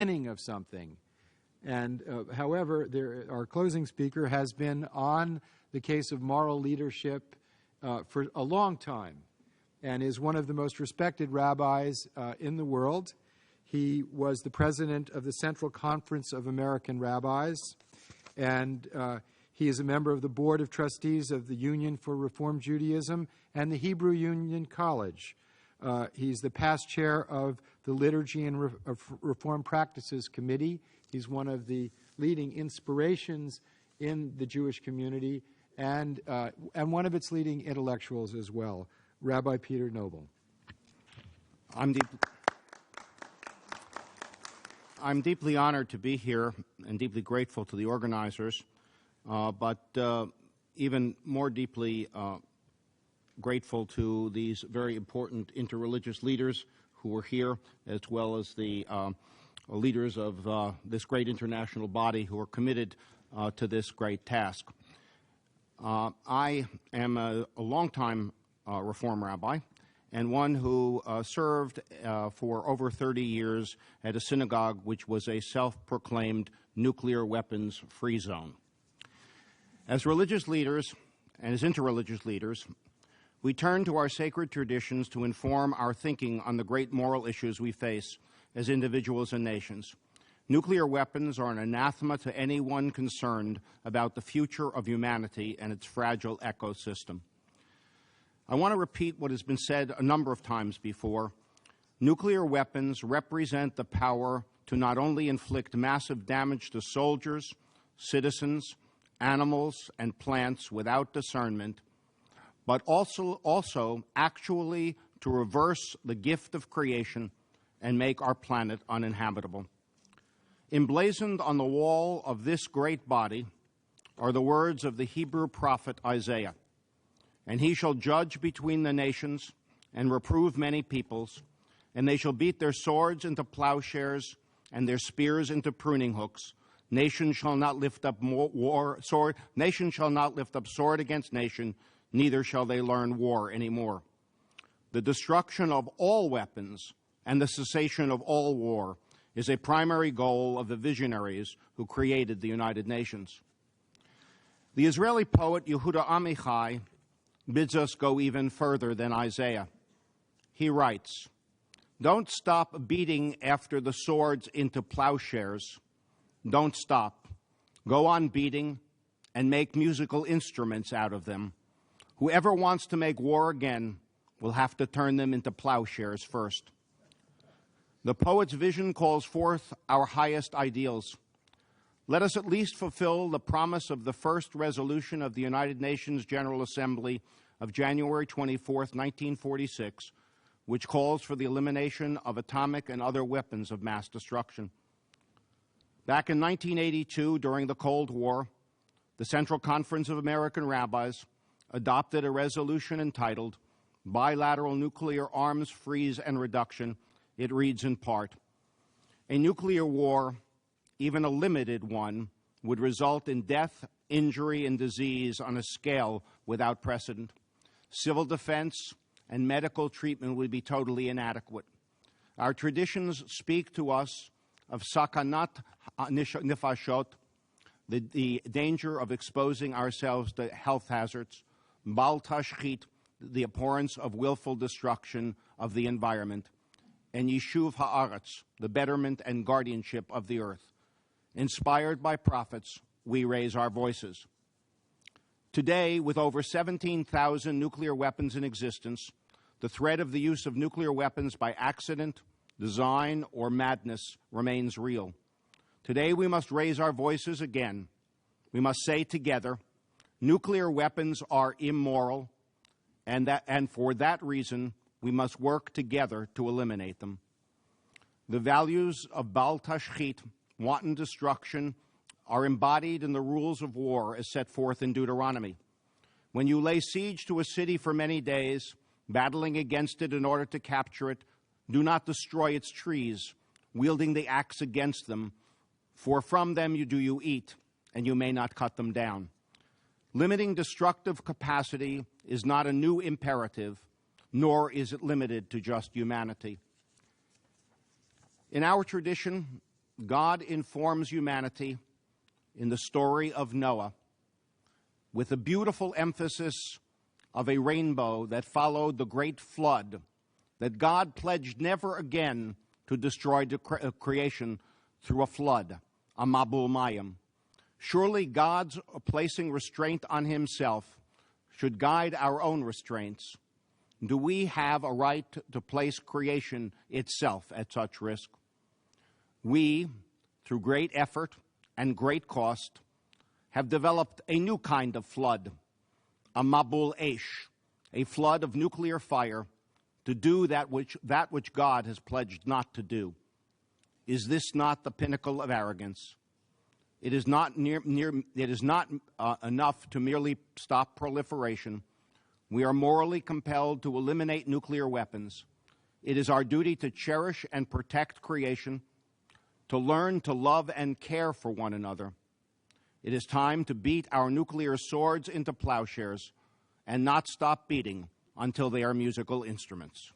beginning of something. And however, our closing speaker has been on the case of moral leadership for a long time and is one of the most respected rabbis in the world. He was the president of the Central Conference of American Rabbis, and he is a member of the Board of Trustees of the Union for Reform Judaism and the Hebrew Union College. He's the past chair of the Liturgy and Reform Practices Committee. He's one of the leading inspirations in the Jewish community and one of its leading intellectuals as well, Rabbi Peter Knobel. I'm deeply honored to be here and deeply grateful to the organizers, but even more deeply grateful to these very important interreligious leaders who were here, as well as the leaders of this great international body who are committed to this great task. I am a longtime Reform rabbi and one who served for over 30 years at a synagogue which was a self-proclaimed nuclear weapons-free zone. As religious leaders and as interreligious leaders, we turn to our sacred traditions to inform our thinking on the great moral issues we face as individuals and nations. Nuclear weapons are an anathema to anyone concerned about the future of humanity and its fragile ecosystem. I want to repeat what has been said a number of times before. Nuclear weapons represent the power to not only inflict massive damage to soldiers, citizens, animals, and plants without discernment, but also actually to reverse the gift of creation and make our planet uninhabitable. Emblazoned on the wall of this great body are the words of the Hebrew prophet Isaiah. And he shall judge between the nations and reprove many peoples, and they shall beat their swords into plowshares and their spears into pruning hooks. Nation shall not lift up nation shall not lift up sword against nation, neither shall they learn war anymore. The destruction of all weapons and the cessation of all war is a primary goal of the visionaries who created the United Nations. The Israeli poet Yehuda Amichai bids us go even further than Isaiah. He writes, "Don't stop beating after the swords into plowshares. Don't stop. Go on beating and make musical instruments out of them. Whoever wants to make war again will have to turn them into plowshares first." The poet's vision calls forth our highest ideals. Let us at least fulfill the promise of the first resolution of the United Nations General Assembly of January 24, 1946, which calls for the elimination of atomic and other weapons of mass destruction. Back in 1982, during the Cold War, the Central Conference of American Rabbis adopted a resolution entitled Bilateral Nuclear Arms Freeze and Reduction. It reads in part, "A nuclear war, even a limited one, would result in death, injury, and disease on a scale without precedent. Civil defense and medical treatment would be totally inadequate. Our traditions speak to us of sakanat nifashot, the danger of exposing ourselves to health hazards, bal tashchit, the abhorrence of willful destruction of the environment, and yishuv haaretz, the betterment and guardianship of the earth. Inspired by prophets, we raise our voices." Today, with over 17,000 nuclear weapons in existence, the threat of the use of nuclear weapons by accident, design, or madness remains real. Today, we must raise our voices again. We must say together, nuclear weapons are immoral, and for that reason, we must work together to eliminate them. The values of Bal Tashchit, wanton destruction, are embodied in the rules of war as set forth in Deuteronomy. When you lay siege to a city for many days, battling against it in order to capture it, do not destroy its trees, wielding the axe against them, for from them you eat, and you may not cut them down. Limiting destructive capacity is not a new imperative, nor is it limited to just humanity. In our tradition, God informs humanity in the story of Noah with a beautiful emphasis of a rainbow that followed the great flood, that God pledged never again to destroy creation through a flood, a mabul mayim. Surely God's placing restraint on himself should guide our own restraints. Do we have a right to place creation itself at such risk? We, through great effort and great cost, have developed a new kind of flood, a mabul esh, a flood of nuclear fire, to do that which God has pledged not to do. Is this not the pinnacle of arrogance? It is not enough to merely stop proliferation. We are morally compelled to eliminate nuclear weapons. It is our duty to cherish and protect creation, to learn to love and care for one another. It is time to beat our nuclear swords into plowshares and not stop beating until they are musical instruments.